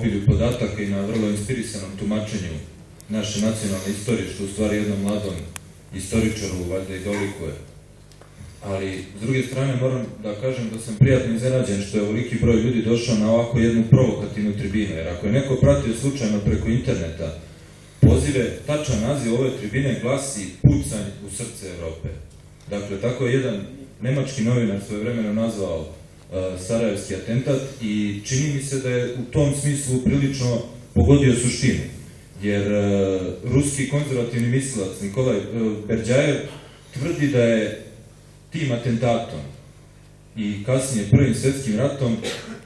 okviru podataka i na vrlo inspirisanom tumačenju naše nacionalne istorije, što u stvari jednom mladom istoričaru valjda i dolikuje. Ali, s druge strane, moram da kažem da sam prijatno iznenađen što je ovoliki broj ljudi došao na ovako jednu provokativnu tribinu, jer ako je neko pratio slučajno preko interneta pozive, tačan naziv ove tribine glasi Pucanj u srce Evrope. Dakle, tako je jedan nemački novinar svojevremeno nazvao sarajevski atentat i čini mi se da je u tom smislu prilično pogodio suštinu. Jer ruski konzervativni mislilac Nikolaj Berdjajev tvrdi da je tim atentatom i kasnije Prvim svjetskim ratom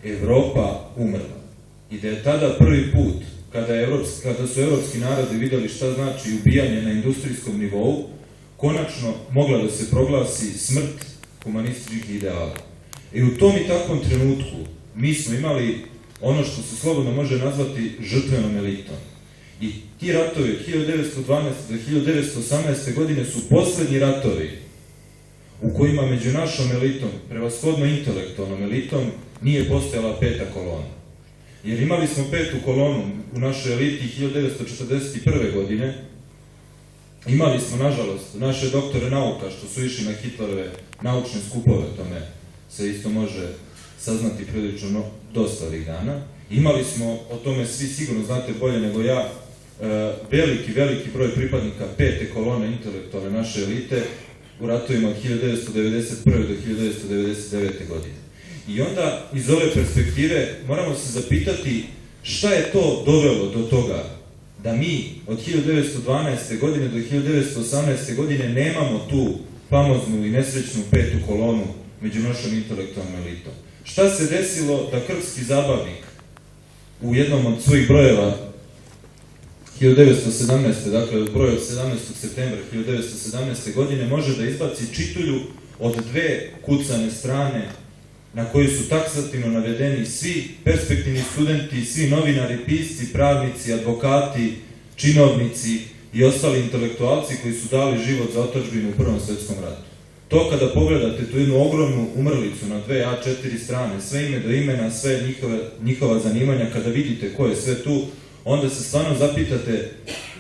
Evropa umrla. I da je tada prvi put, kada su evropski narodi vidjeli šta znači ubijanje na industrijskom nivou, konačno mogla da se proglasi smrt humanističkih ideala. I u tom i takvom trenutku mi smo imali ono što se slobodno može nazvati žrtvenom elitom. I ti ratovi od 1912. do 1918. godine su poslednji ratovi u kojima među našom elitom, prevashodno intelektualnom elitom, nije postojala peta kolona. Jer imali smo petu kolonu u našoj eliti 1941. godine, imali smo, nažalost, naše doktore nauka što su išli na Hitlerove naučne skupove, tome se isto može saznati prilično dosta ovih dana. Imali smo, o tome svi sigurno znate bolje nego ja, veliki broj pripadnika pete kolone intelektualne naše elite u ratovima od 1991. do 1999. godine. I onda, iz ove perspektive, moramo se zapitati šta je to dovelo do toga da mi od 1912. godine do 1918. godine nemamo tu famoznu i nesrećnu petu kolonu među našom intelektualnom elitom. Šta se desilo da krvski zabavnik u jednom od svojih brojeva 1917. dakle broj od 17. septembra 1917. godine može da izbaci čitulju od dve kucane strane na koji su taksativno navedeni svi perspektivni studenti, svi novinari, pisci, pravnici, advokati, činovnici i ostali intelektualci koji su dali život za otadžbinu u Prvom svjetskom ratu. To kada pogledate tu jednu ogromnu umrlicu na dve A4 strane, sve ime do imena, sve njihova zanimanja, kada vidite ko je sve tu, onda se stvarno zapitate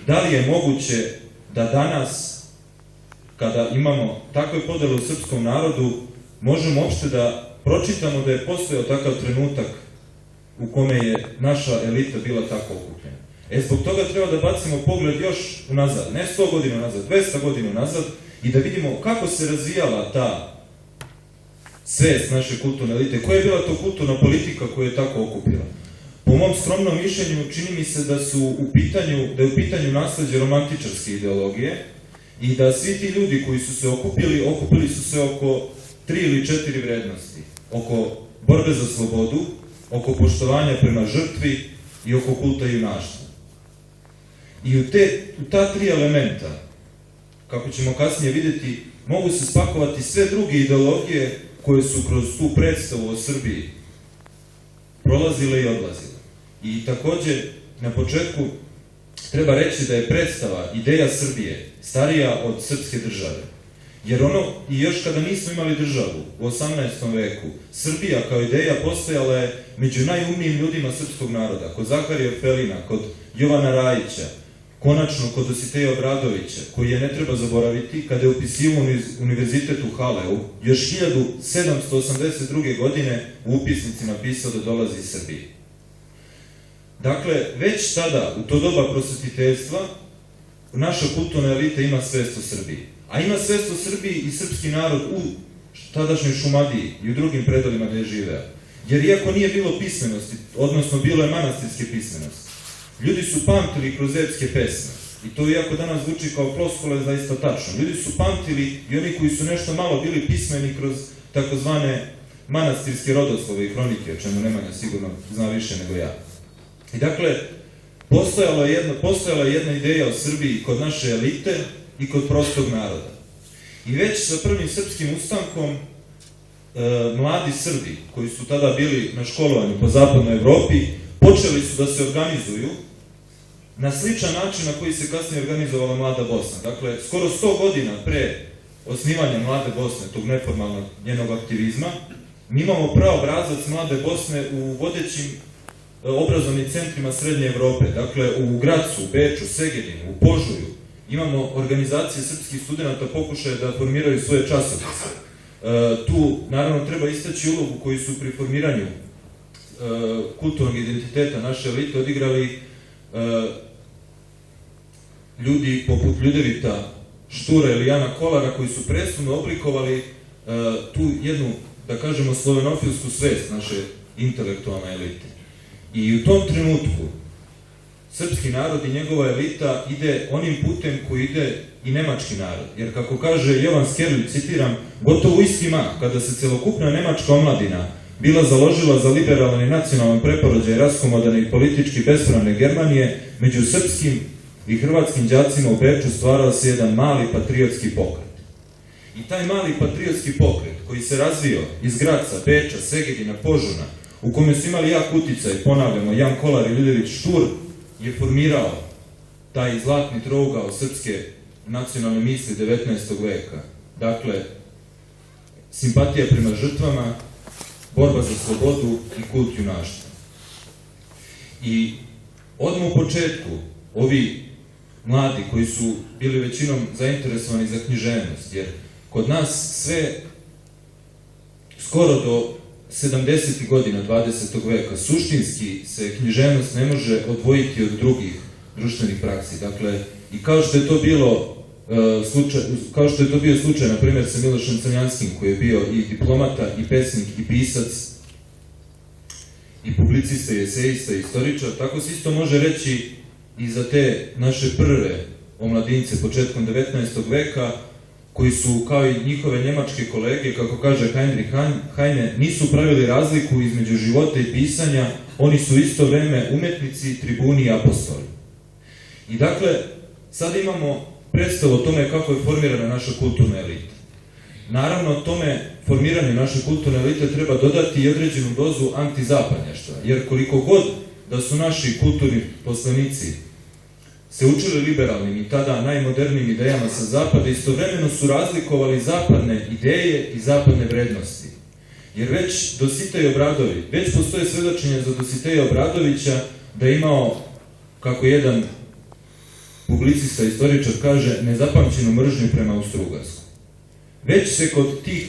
da li je moguće da danas, kada imamo takve podele u srpskom narodu, možemo uopšte da pročitamo da je postojao takav trenutak u kome je naša elita bila tako okupljena. Zbog toga treba da bacimo pogled još unazad, ne 100 godina unazad, 200 godina unazad, i da vidimo kako se razvijala ta svest naše kulturne elite, koja je bila to kulturna politika koja je tako okupila. Po mom skromnom mišljenju čini mi se da je u pitanju nasleđe romantičarske ideologije i da svi ti ljudi koji su se okupili su se oko 3 ili 4 vrednosti. Oko borbe za slobodu, oko poštovanja prema žrtvi i oko kulta junaštva. I u ta tri elementa, kako ćemo kasnije vidjeti, mogu se spakovati sve druge ideologije koje su kroz tu predstavu o Srbiji prolazile i odlazile. I takođe, na početku treba reći da je predstava, ideja Srbije, starija od srpske države. Jer i još kada nismo imali državu u 18. veku, Srbija kao ideja postojala je među najumnijim ljudima srpskog naroda, kod Zaharija Felina, kod Jovana Rajića, konačno kod Dositeja Obradovića, koji je ne treba zaboraviti, kada je upisivao univerzitet u Haleu, još 1782. godine u upisnici napisao da dolazi iz Srbije. Dakle, već tada, u to doba prosvetiteljstva, naša kulturna elita ima svest o Srbiji. A ima svest o Srbiji i srpski narod u tadašnjoj Šumadiji i u drugim predalima gde je živeo. Jer iako nije bilo pismenosti, odnosno bilo je manastirske pismenosti, ljudi su pamtili kroz epske pesme. I to iako danas zvuči kao floskula, zaista tačno. Ljudi su pamtili i oni koji su nešto malo bili pismeni kroz takozvane manastirske rodoslove i hronike, o čemu Nemanja sigurno zna više nego ja. I dakle, postojala je jedna ideja o Srbiji kod naše elite i kod prostog naroda. I već sa prvim srpskim ustankom mladi Srbi, koji su tada bili na školovanju po zapadnoj Evropi, počeli su da se organizuju na sličan način na koji se kasnije organizovala Mlada Bosna. Dakle, skoro 100 godina pre osnivanja Mlade Bosne, tog neformalnog njenog aktivizma, mi imamo praobrazac Mlade Bosne u vodećim obrazovnim centrima Srednje Evrope. Dakle, u Gracu, u Beču, Segedinu, u Požuju imamo organizacije srpskih studenta pokušaje da formiraju svoje časopise. Tu, naravno, treba istaći ulogu koju su pri formiranju kulturnog identiteta naše elite odigrali ljudi poput Ljudevita Štura ili Jana Kolara, koji su presudno oblikovali tu jednu, da kažemo, slovenofilsku svest naše intelektualne elite. I u tom trenutku srpski narod i njegova elita ide onim putem koji ide i nemački narod. Jer kako kaže Jovan Skerlić, citiram, gotovo isti mah, kada se celokupna nemačka omladina bila založila za liberalan i nacionalan preporođaj raskomodane i politički bespravne Germanije, među srpskim i hrvatskim đacima u Beču stvarao se jedan mali patriotski pokret. I taj mali patriotski pokret koji se razvio iz Graca, Beča, Segedina, Požuna, u kome su imali jak uticaj, ponavljamo, Jan Kolar i Ljudevit Štur, je formirao taj zlatni trougao srpske nacionalne misli 19. veka. Dakle, simpatija prema žrtvama, borba za slobodu i kult junaštva. I odmah u početku ovi mladi koji su bili većinom zainteresovani za književnost, jer kod nas sve skoro do 70. godina 20. veka suštinski se književnost ne može odvojiti od drugih društvenih praksi. Dakle, i kao što je to bio slučaj, na primjer, sa Milošem Crnjanskim, koji je bio i diplomata, i pesnik, i pisac, i publicista, i esejista, i istoričar, tako se isto može reći i za te naše prve omladince početkom 19. veka, koji su, kao i njihove njemačke kolege, kako kaže Heinrich Heine, nisu pravili razliku između života i pisanja, oni su isto vreme umetnici, tribuni i apostoli. I dakle, sad imamo predstavu o tome kako je formirana naša kulturna elita. Naravno, tome formiranju naše kulturne elite treba dodati i određenu dozu antizapadnjaštva, jer koliko god da su naši kulturni poslanici se učili liberalnim i tada najmodernijim idejama sa zapada, istovremeno su razlikovali zapadne ideje i zapadne vrednosti. Jer već Dositej Obradović, već postoje svedočenja za Dositeja Obradovića da je imao, kako jedan publicista, istoričar kaže, nezapamćenu mržnju prema Austro-Ugarskoj. Već se kod tih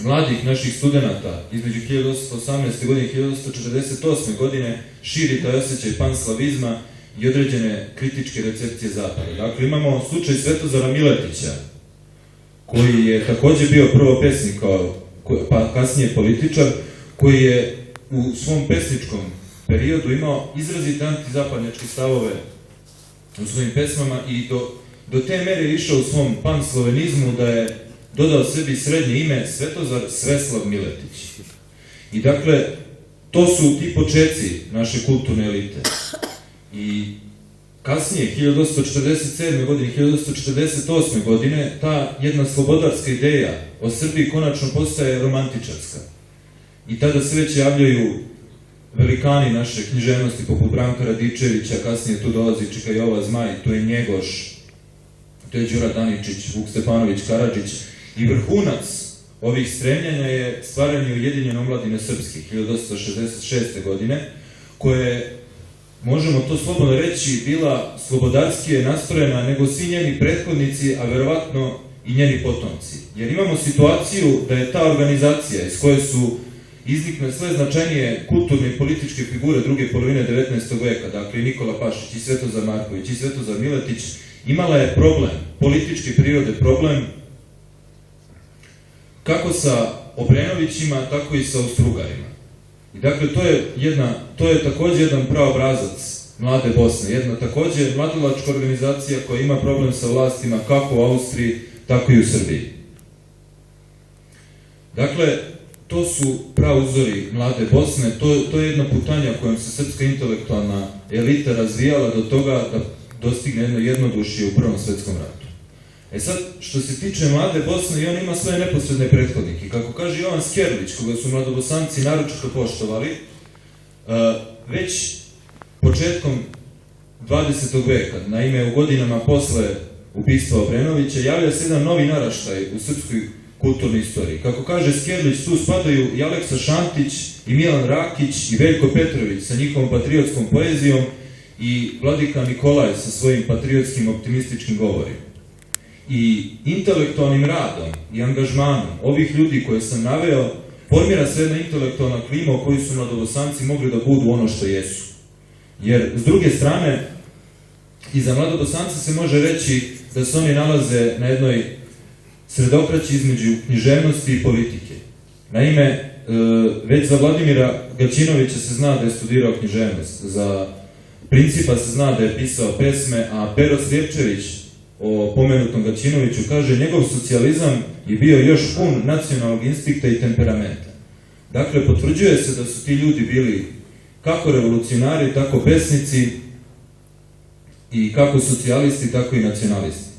mladih naših studenata između 1818. godine i 1848. godine širi taj osjećaj panslavizma i određene kritičke recepcije Zapada. Dakle, imamo slučaj Svetozara Miletića, koji je takođe bio prvo pesnik, pa kasnije političar, koji je u svom pesničkom periodu imao izrazite antizapadnjačke stavove u svojim pesmama i do te mere je išao u svom panslovenizmu da je dodao sebi srednje ime Svetozar Sveslav Miletić. I dakle, to su ti počeci naše kulturne elite. I kasnije, 1847. godine, 1848. godine, ta jedna slobodarska ideja o Srbiji konačno postaje romantičarska. I tada se već javljaju velikani naše književnosti poput Branka Radičevića, kasnije tu dolazi Čika Jova Zmaj, tu je Njegoš, tu je Đura Daničić, Vuk Stepanović Karadžić. I vrhunac ovih stremljanja je stvaranje Ujedinjene omladine srpske, 1866. godine, koje, možemo to slobodno reći, bila slobodarskije nastrojena nego svi njeni prethodnici, a verovatno i njeni potomci. Jer imamo situaciju da je ta organizacija iz koje su iznikle sve značajnije kulturne i političke figure druge polovine 19. veka, dakle i Nikola Pašić, i Svetozar Marković, i Svetozar Miletić, imala je problem, političke prirode problem, kako sa Obrenovićima, tako i sa Austrougarima. I dakle, to je takođe jedan praobrazac Mlade Bosne, jedna takođe mladilačka organizacija koja ima problem sa vlastima kako u Austriji, tako i u Srbiji. Dakle, to su prauzori Mlade Bosne, to je jedna putanja kojom se srpska intelektualna elita razvijala do toga da dostigne jedno jednodušje u Prvom svetskom ratu. E sad, što se tiče Mlade Bosne, i on ima svoje neposredne prethodnike. Kako kaže Jovan Skerlić, koga su mladobosanci naročito poštovali, već početkom 20. veka, naime u godinama posle ubistva Obrenovića, javlja se jedan novi naraštaj u srpskoj kulturnoj istoriji. Kako kaže Skerlić, tu spadaju i Aleksa Šantić, i Milan Rakić, i Veljko Petrović sa njihovom patriotskom poezijom i Vladika Nikolaj sa svojim patriotskim optimističkim govorima. I intelektualnim radom i angažmanom ovih ljudi koje sam naveo formira se jedna intelektualna klima u kojoj su Mladobosanci mogli da budu ono što jesu. Jer, s druge strane, i za Mladobosance se može reći da se oni nalaze na jednoj sredokraći između književnosti i politike. Naime, već za Vladimira Gaćinovića se zna da je studirao književnost, za Principa se zna da je pisao pesme, a Pero Slijepčević o pomenutom Gaćinoviću kaže njegov socijalizam je bio još pun nacionalnog instinkta i temperamenta. Dakle, potvrđuje se da su ti ljudi bili kako revolucionari, tako pesnici i kako socijalisti, tako i nacionalisti.